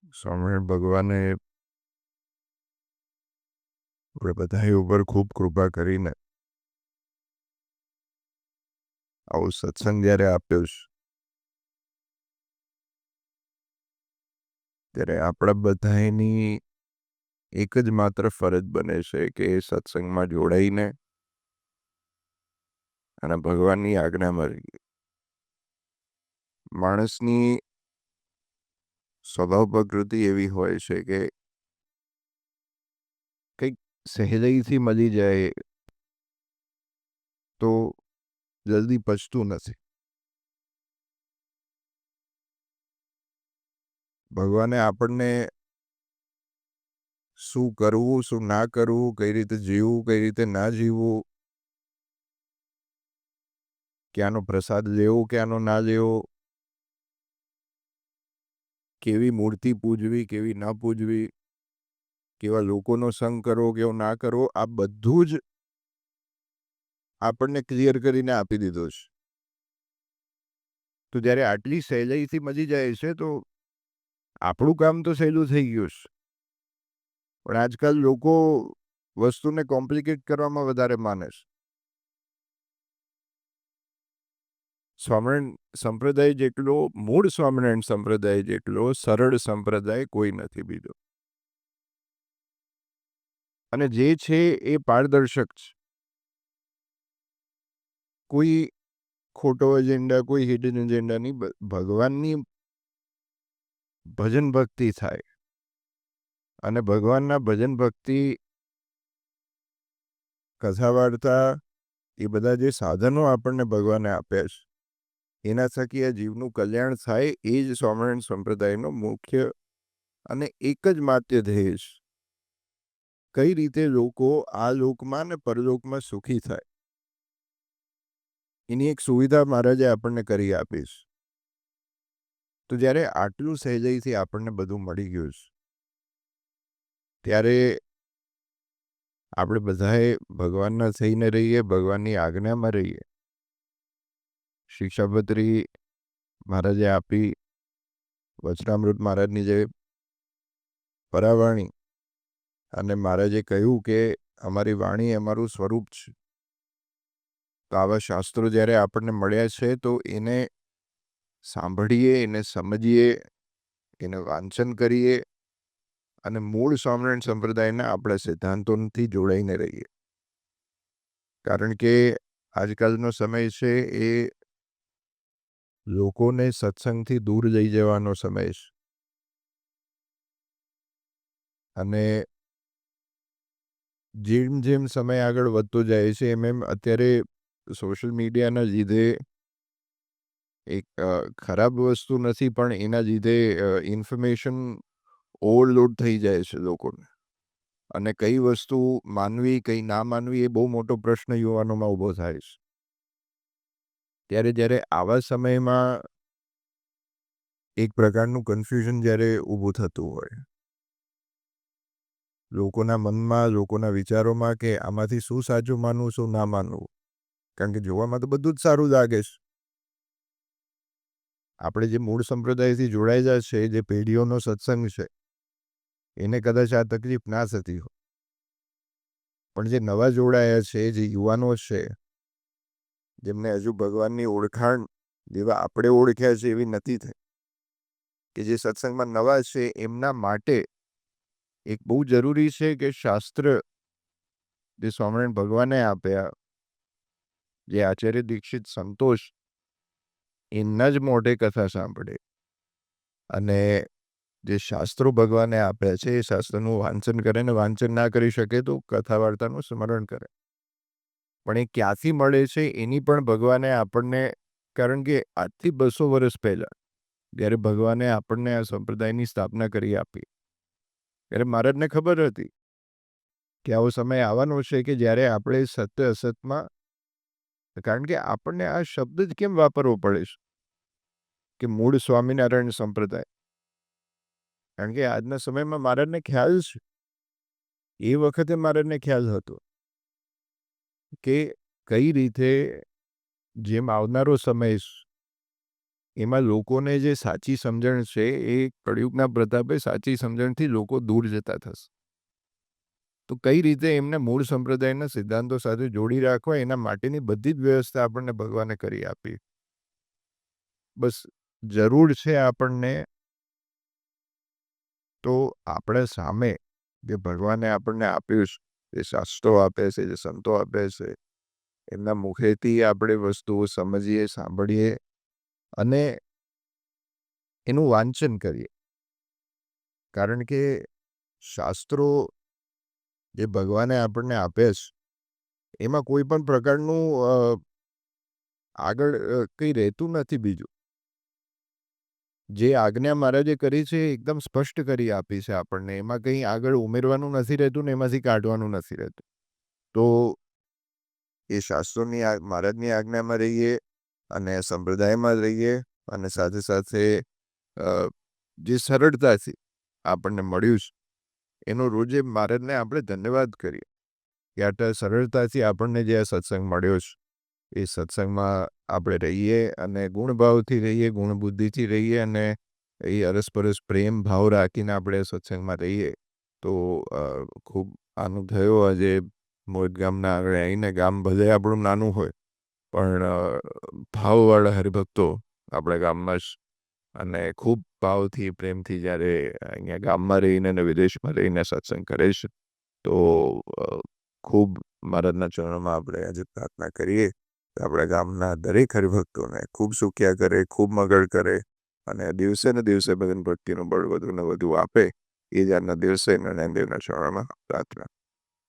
સ્વામિનારાયણ ભગવાને આપણે બધા ઉપર ખૂબ કૃપા કરીને આવો સત્સંગ જ્યારે આપ્યો છે ત્યારે આપણા બધાની એક જ માત્ર ફરજ બને છે કે એ સત્સંગમાં જોડાઈને અને ભગવાનની આજ્ઞામાં રહીએ. માણસની સ્વભાવ પ્રકૃતિ એવી હોય છે કે કંઈક સહેલાઈથી મળી જાય તો જલ્દી પચતું નથી. ભગવાને આપણને શું કરવું શું ના કરવું, કઈ રીતે જીવવું કઈ રીતે ના જીવવું, ક્યાંનો પ્રસાદ લેવો ક્યાંનો ના લેવો, કેવી મૂર્તિ પૂજવી કેવી ના પૂજવી, કેવા લોકોનો સંગ કરવો કેવો ના કરવો, આ બધું જ આપણને ક્લિયર કરીને આપી દીધો છે. તો જ્યારે આટલી સહેલાઈથી મળી જાય છે તો આપણું કામ તો સહેલું થઈ ગયું છે. પણ આજકાલ લોકો વસ્તુને કોમ્પ્લિકેટ કરવામાં વધારે માને છે. સ્વામિનારાયણ સંપ્રદાય જેટલો, મૂળ સ્વામિનારાયણ સંપ્રદાય જેટલો સરળ સંપ્રદાય કોઈ નથી બીજો. અને જે છે એ પારદર્શક છે. કોઈ ખોટો એજન્ડા, કોઈ હિડન એજન્ડા નહીં. ભગવાનની ભજન ભક્તિ થાય અને ભગવાનના ભજન ભક્તિ, કથા વાર્તા, એ બધા જે સાધનો આપણને ભગવાને આપ્યા છે એના થકી આ જીવનું કલ્યાણ થાય, એ જ સ્વામિનારાયણ સંપ્રદાયનો મુખ્ય અને એક જ માત્ય ધ્યેય છે. કઈ રીતે લોકો આ લોકમાં ને પરલોકમાં સુખી થાય એની એક સુવિધા મહારાજે આપણને કરી આપી છે. તો જ્યારે આટલું સહેલાઈથી આપણને બધું મળી ગયું છે ત્યારે આપણે બધાએ ભગવાનના થઈને રહીએ, ભગવાનની આજ્ઞામાં રહીએ. શિક્ષાપત્રી મહારાજે આપી, વચનામૃત મહારાજની જે પરાવાણી, અને મહારાજે કહ્યું કે અમારી વાણી અમારું સ્વરૂપ છે. તો આવા શાસ્ત્રો જ્યારે આપણને મળ્યા છે તો એને સાંભળીએ, એને સમજીએ, એને વાંચન કરીએ અને મૂળ સ્વામિનારાયણ સંપ્રદાયના આપણા સિદ્ધાંતોથી જોડાઈને રહીએ. કારણ કે આજકાલનો સમય છે એ લોકોને સત્સંગથી દૂર લઈ જવાનો સમય છે. અને જેમ જેમ સમય આગળ વધતો જાય છે એમ અત્યારે સોશિયલ મીડિયાના લીધે એક ખરાબ વસ્તુ નથી, પણ એના લીધે ઇન્ફોર્મેશન ઓવરલોડ થઈ જાય છે લોકોને. અને કઈ વસ્તુ માનવી કઈ ના માનવી એ બહુ મોટો પ્રશ્ન યુવાનોમાં ઊભો થાય છે. ત્યારે આવા સમયમાં એક પ્રકારનું કન્ફ્યુઝન જ્યારે ઊભું થતું હોય લોકોના મનમાં, લોકોના વિચારોમાં, કે આમાંથી શું સાચું માનવું શું ના માનવું. કારણ કે જોવામાં તો બધું જ સારું લાગે છે. આપણે જે મૂળ સંપ્રદાયથી જોડાયેલા છે, જે પેઢીઓનો સત્સંગ છે, એને કદાચ આ તકલીફ ના થતી હોય. પણ જે નવા જોડાયા છે, જે યુવાનો છે, જેમને હજુ ભગવાનની ઓળખાણ જેવા આપણે ઓળખ્યા છે એવી નથી થઈ, કે જે સત્સંગમાં નવા છે, એમના માટે એક બહુ જરૂરી છે કે શાસ્ત્ર જે સ્વામિનારાયણ ભગવાને આપ્યા, જે આચાર્ય દીક્ષિત સંતોષ એમના જ મોઢે કથા સાંભળે અને જે શાસ્ત્રો ભગવાને આપ્યા છે એ શાસ્ત્રનું વાંચન કરે, ને વાંચન ના કરી શકે તો કથા વાર્તાનું સ્મરણ કરે. પણ એ ક્યાંથી મળે છે એની પણ ભગવાને આપણને, કારણ કે આજથી 200 વર્ષ પહેલાં જ્યારે ભગવાને આપણને આ સંપ્રદાયની સ્થાપના કરી આપી, ત્યારે મહારાજને ખબર હતી કે આવો સમય આવવાનો છે કે જ્યારે આપણે સત્ય અસતમાં, કારણ કે આપણને આ શબ્દ જ કેમ વાપરવો પડે છે કે મૂળ સ્વામિનારાયણ સંપ્રદાય. કારણ કે આજના સમયમાં મહારાજને ખ્યાલ છે, એ વખતે મહારાજને ખ્યાલ હતો કે કઈ રીતે જેમ આવનારો સમય એમાં લોકોને જે સાચી સમજણ છે એ કળિયુગના પ્રતાપે સાચી સમજણથી લોકો દૂર જતા થશે. તો કઈ રીતે એમને મૂળ સંપ્રદાયના સિદ્ધાંતો સાથે જોડી રાખવા એના માટેની બધી જ વ્યવસ્થા આપણને ભગવાને કરી આપી. બસ જરૂર છે આપણને તો આપણે સામે જે ભગવાને આપણને આપ્યું છે, જે શાસ્ત્રો આપે છે, જે સંતો આપે છે, એમના મુખેથી આપણે વસ્તુઓ સમજીએ, સાંભળીએ અને એનું વાંચન કરીએ. કારણ કે શાસ્ત્રો જે ભગવાને આપણને આપે છે, એમાં કોઈ પણ પ્રકારનું આગળ કંઈ રહેતું નથી બીજું. જે આજ્ઞા મહારાજે કરી છે એ એકદમ સ્પષ્ટ કરી આપી છે આપણને. એમાં કંઈ આગળ ઉમેરવાનું નથી રહેતું ને એમાંથી કાઢવાનું નથી રહેતું. તો એ શાસ્ત્રોની મહારાજની આજ્ઞામાં રહીએ અને સંપ્રદાયમાં રહીએ અને સાથે સાથે જે સરળતાથી આપણને મળ્યું છે એનો રોજે મહારાજને આપણે ધન્યવાદ કરીએ કે આટલા સરળતાથી આપણને જે આ સત્સંગ મળ્યો છે એ સત્સંગમાં આપણે રહીએ અને ગુણભાવથી રહીએ, ગુણબુદ્ધિથી રહીએ અને એ અરસપરસ પ્રેમ ભાવ રાખીને આપણે સત્સંગમાં રહીએ તો ખૂબ આનંદ થયો. આજે મોજ ગામના આગળ આવીને, ગામ ભલે આપણું નાનું હોય પણ ભાવવાળા હરિભક્તો આપણા ગામમાં જ અને ખૂબ ભાવથી પ્રેમથી જ્યારે અહીંયા ગામમાં રહીને અને વિદેશમાં રહીને સત્સંગ કરે છે તો ખૂબ મહારાજના ચરણોમાં આપણે આજે પ્રાર્થના કરીએ કે આપણા ગામના દરેક હરિભક્તોને ખૂબ સુખ્યા કરે, ખૂબ મગળ કરે અને દિવસે ને દિવસે ભજન ભક્તિનું બળ વધુ ને વધુ આપે. એ જ આજના દિવસે નારાયણ દેવના ચરણોમાં પ્રાર્થના.